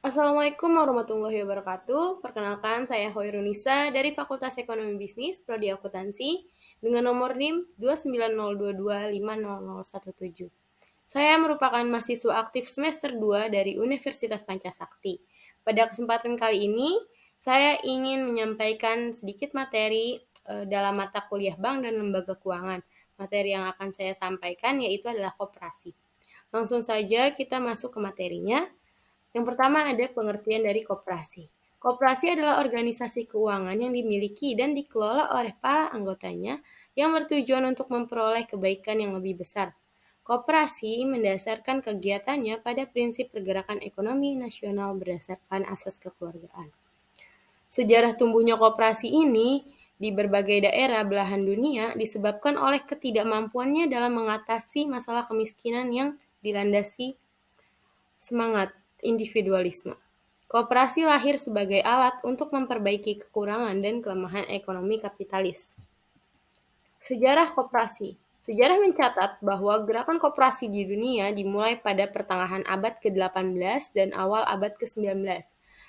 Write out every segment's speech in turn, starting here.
Assalamualaikum warahmatullahi wabarakatuh. Perkenalkan, saya Hoirunisa dari Fakultas Ekonomi Bisnis, Prodi Akuntansi, dengan nomor NIM 290225017. Saya merupakan mahasiswa aktif semester 2 dari Universitas Pancasakti. Pada kesempatan kali ini, saya ingin menyampaikan sedikit materi dalam mata kuliah Bank dan Lembaga Keuangan. Materi yang akan saya sampaikan yaitu adalah koperasi. Langsung saja kita masuk ke materinya. Yang pertama ada pengertian dari koperasi. Koperasi adalah organisasi keuangan yang dimiliki dan dikelola oleh para anggotanya yang bertujuan untuk memperoleh kebaikan yang lebih besar. Koperasi mendasarkan kegiatannya pada prinsip pergerakan ekonomi nasional berdasarkan asas kekeluargaan. Sejarah tumbuhnya koperasi ini di berbagai daerah belahan dunia disebabkan oleh ketidakmampuannya dalam mengatasi masalah kemiskinan yang dilandasi semangat individualisme. Koperasi lahir sebagai alat untuk memperbaiki kekurangan dan kelemahan ekonomi kapitalis. Sejarah koperasi. Sejarah mencatat bahwa gerakan koperasi di dunia dimulai pada pertengahan abad ke-18 dan awal abad ke-19.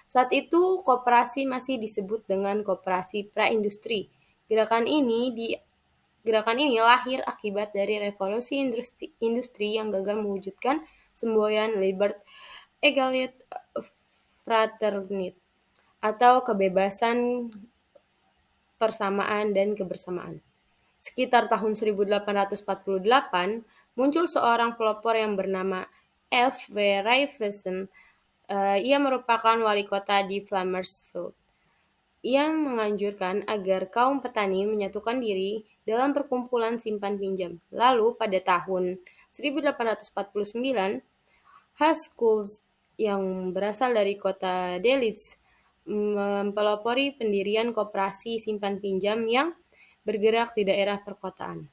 Saat itu, koperasi masih disebut dengan koperasi praindustri. Gerakan ini lahir akibat dari revolusi industri yang gagal mewujudkan semboyan Liberté, Égalité, Fraternité, atau kebebasan, persamaan, dan kebersamaan. Sekitar tahun 1848, muncul seorang pelopor yang bernama F. W. Raveson. Ia merupakan wali kota di Vlamersveld. Ia menganjurkan agar kaum petani menyatukan diri dalam perkumpulan simpan pinjam. Lalu pada tahun 1849, Haskell's yang berasal dari kota Delitzsch mempelopori pendirian koperasi simpan pinjam yang bergerak di daerah perkotaan.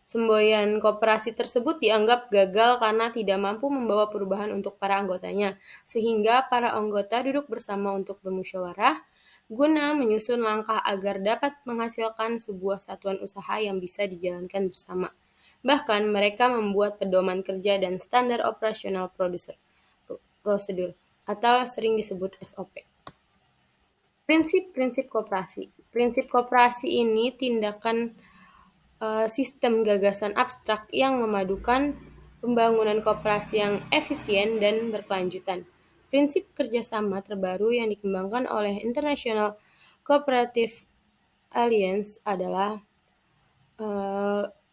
Semboyan koperasi tersebut dianggap gagal karena tidak mampu membawa perubahan untuk para anggotanya, sehingga para anggota duduk bersama untuk bermusyawarah guna menyusun langkah agar dapat menghasilkan sebuah satuan usaha yang bisa dijalankan bersama. Bahkan mereka membuat pedoman kerja dan standar operasional prosedur, atau sering disebut SOP. Prinsip-prinsip koperasi. Prinsip koperasi ini tindakan sistem gagasan abstrak yang memadukan pembangunan koperasi yang efisien dan berkelanjutan. Prinsip kerjasama terbaru yang dikembangkan oleh International Cooperative Alliance adalah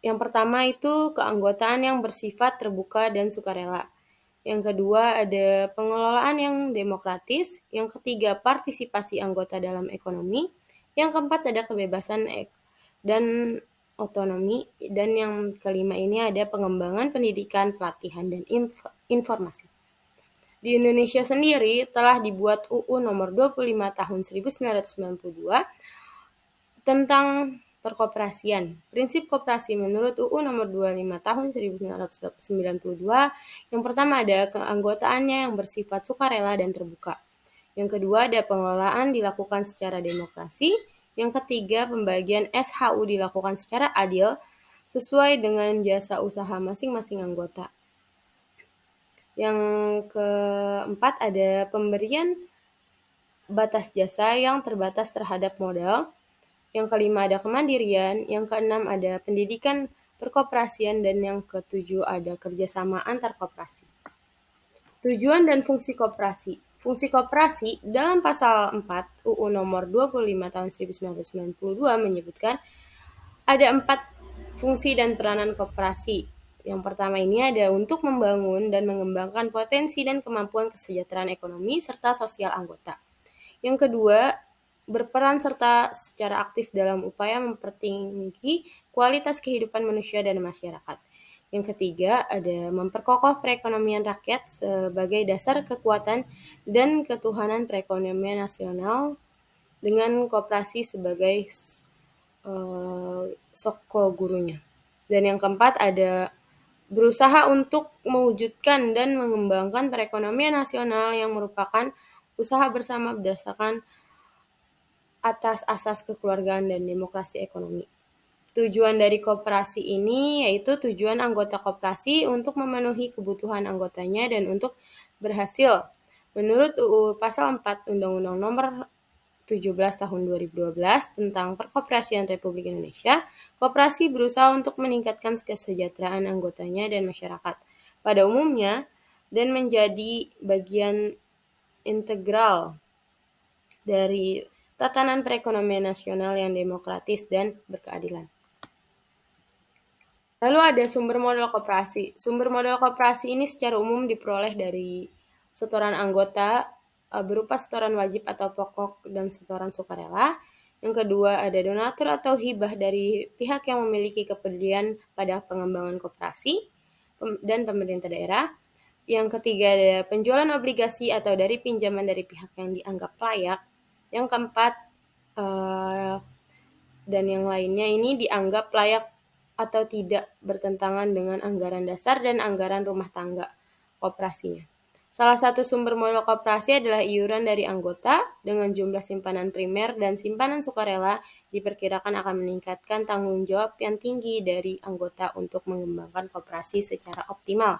yang pertama itu keanggotaan yang bersifat terbuka dan sukarela. Yang kedua ada pengelolaan yang demokratis. Yang ketiga partisipasi anggota dalam ekonomi. Yang keempat ada kebebasan dan otonomi. Dan yang kelima ini ada pengembangan pendidikan, pelatihan, dan informasi. Di Indonesia sendiri telah dibuat UU nomor 25 tahun 1992 tentang perkoperasian. Prinsip koperasi menurut UU nomor 25 tahun 1992, yang pertama ada keanggotaannya yang bersifat sukarela dan terbuka. Yang kedua ada pengelolaan dilakukan secara demokrasi. Yang ketiga pembagian SHU dilakukan secara adil sesuai dengan jasa usaha masing-masing anggota. Yang keempat ada pemberian batas jasa yang terbatas terhadap modal. Yang kelima ada kemandirian, yang keenam ada pendidikan perkoperasian, dan yang ketujuh ada kerjasama antar koperasi. Tujuan dan fungsi koperasi. Fungsi koperasi dalam pasal 4 UU nomor 25 tahun 1992 menyebutkan ada 4 fungsi dan peranan koperasi. Yang pertama ini ada untuk membangun dan mengembangkan potensi dan kemampuan kesejahteraan ekonomi serta sosial anggota. Yang kedua, berperan serta secara aktif dalam upaya mempertinggi kualitas kehidupan manusia dan masyarakat. Yang ketiga, ada memperkokoh perekonomian rakyat sebagai dasar kekuatan dan ketuhanan perekonomian nasional dengan koperasi sebagai soko gurunya. Dan yang keempat, ada berusaha untuk mewujudkan dan mengembangkan perekonomian nasional yang merupakan usaha bersama berdasarkan atas asas kekeluargaan dan demokrasi ekonomi. Tujuan dari koperasi ini yaitu tujuan anggota koperasi untuk memenuhi kebutuhan anggotanya dan untuk berhasil Menurut UU Pasal 4 Undang-Undang Nomor 17 Tahun 2012 tentang Perkoperasian Republik Indonesia, koperasi berusaha untuk meningkatkan kesejahteraan anggotanya dan masyarakat pada umumnya dan menjadi bagian integral dari tatanan perekonomian nasional yang demokratis dan berkeadilan. Lalu ada sumber modal koperasi. Sumber modal koperasi ini secara umum diperoleh dari setoran anggota berupa setoran wajib atau pokok dan setoran sukarela. Yang kedua ada donatur atau hibah dari pihak yang memiliki kepedulian pada pengembangan koperasi dan pemerintah daerah. Yang ketiga ada penjualan obligasi atau dari pinjaman dari pihak yang dianggap layak. Yang keempat dan yang lainnya ini dianggap layak atau tidak bertentangan dengan anggaran dasar dan anggaran rumah tangga koperasinya. Salah satu sumber modal koperasi adalah iuran dari anggota dengan jumlah simpanan primer dan simpanan sukarela diperkirakan akan meningkatkan tanggung jawab yang tinggi dari anggota untuk mengembangkan koperasi secara optimal.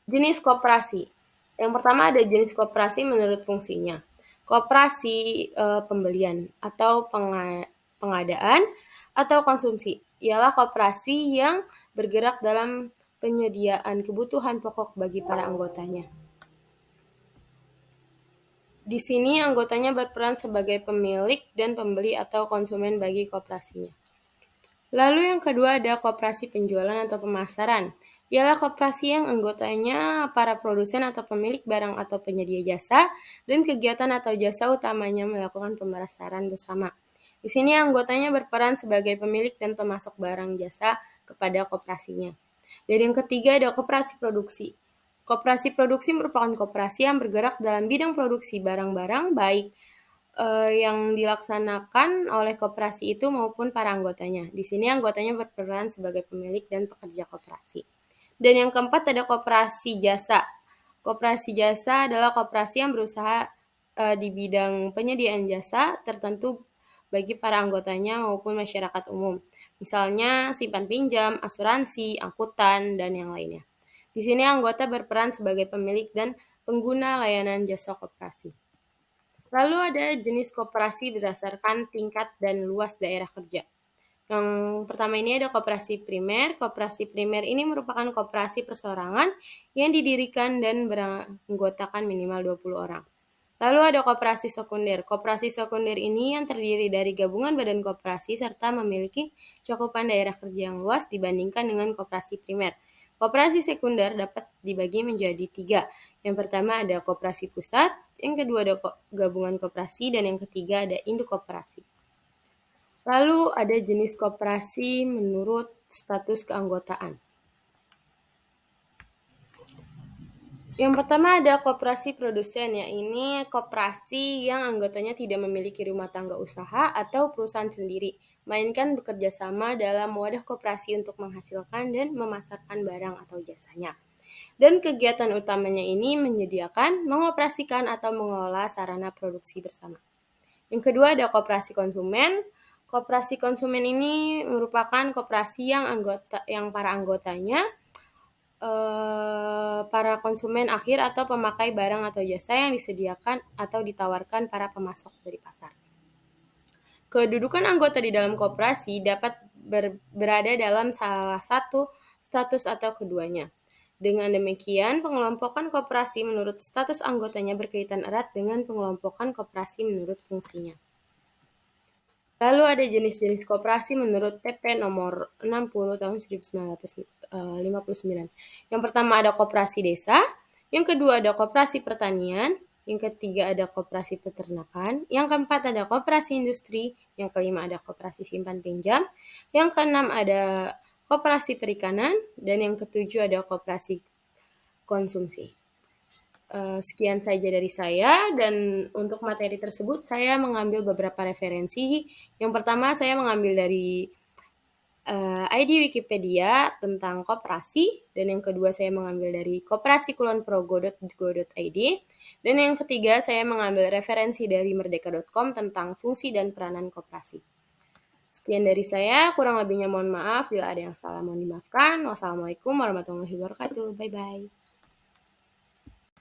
Jenis koperasi. Yang pertama ada jenis koperasi menurut fungsinya. Koperasi pembelian atau pengadaan atau konsumsi ialah koperasi yang bergerak dalam penyediaan kebutuhan pokok bagi para anggotanya. Di sini anggotanya berperan sebagai pemilik dan pembeli atau konsumen bagi koperasinya. Lalu yang kedua ada koperasi penjualan atau pemasaran. Ialah koperasi yang anggotanya para produsen atau pemilik barang atau penyedia jasa dan kegiatan atau jasa utamanya melakukan pemasaran bersama. Di sini anggotanya berperan sebagai pemilik dan pemasok barang jasa kepada koperasinya. Dan yang ketiga ada koperasi produksi. Koperasi produksi merupakan koperasi yang bergerak dalam bidang produksi barang-barang baik yang dilaksanakan oleh koperasi itu maupun para anggotanya. Di sini anggotanya berperan sebagai pemilik dan pekerja koperasi. Dan yang keempat ada koperasi jasa. Koperasi jasa adalah koperasi yang berusaha di bidang penyediaan jasa tertentu bagi para anggotanya maupun masyarakat umum. Misalnya simpan pinjam, asuransi, angkutan, dan yang lainnya. Di sini anggota berperan sebagai pemilik dan pengguna layanan jasa koperasi. Lalu ada jenis koperasi berdasarkan tingkat dan luas daerah kerja. Yang pertama ini ada koperasi primer. Koperasi primer ini merupakan koperasi perseorangan yang didirikan dan beranggotakan minimal 20 orang. Lalu ada koperasi sekunder. Koperasi sekunder ini yang terdiri dari gabungan badan koperasi serta memiliki cakupan daerah kerja yang luas dibandingkan dengan koperasi primer. Koperasi sekunder dapat dibagi menjadi 3. Yang pertama ada koperasi pusat, yang kedua ada gabungan koperasi, dan yang ketiga ada induk koperasi. Lalu ada jenis koperasi menurut status keanggotaan. Yang pertama ada koperasi produsen, ya ini koperasi yang anggotanya tidak memiliki rumah tangga usaha atau perusahaan sendiri, melainkan bekerja sama dalam wadah koperasi untuk menghasilkan dan memasarkan barang atau jasanya. Dan kegiatan utamanya ini menyediakan, mengoperasikan, atau mengelola sarana produksi bersama. Yang kedua ada koperasi konsumen. Koperasi konsumen ini merupakan koperasi yang para anggotanya para konsumen akhir atau pemakai barang atau jasa yang disediakan atau ditawarkan para pemasok dari pasar. Kedudukan anggota di dalam koperasi dapat berada dalam salah satu status atau keduanya. Dengan demikian, pengelompokan koperasi menurut status anggotanya berkaitan erat dengan pengelompokan koperasi menurut fungsinya. Lalu ada jenis-jenis koperasi menurut PP nomor 60 tahun 1959. Yang pertama ada koperasi desa, yang kedua ada koperasi pertanian, yang ketiga ada koperasi peternakan, yang keempat ada koperasi industri, yang kelima ada koperasi simpan pinjam, yang keenam ada koperasi perikanan, dan yang ketujuh ada koperasi konsumsi. Sekian saja dari saya, dan untuk materi tersebut saya mengambil beberapa referensi. Yang pertama saya mengambil dari ID Wikipedia tentang koperasi, dan yang kedua saya mengambil dari koperasikulonprogo.go.id, dan yang ketiga saya mengambil referensi dari merdeka.com tentang fungsi dan peranan koperasi. Sekian dari saya, kurang lebihnya mohon maaf, bila ada yang salah mohon dimaafkan. Wassalamualaikum warahmatullahi wabarakatuh. Bye-bye.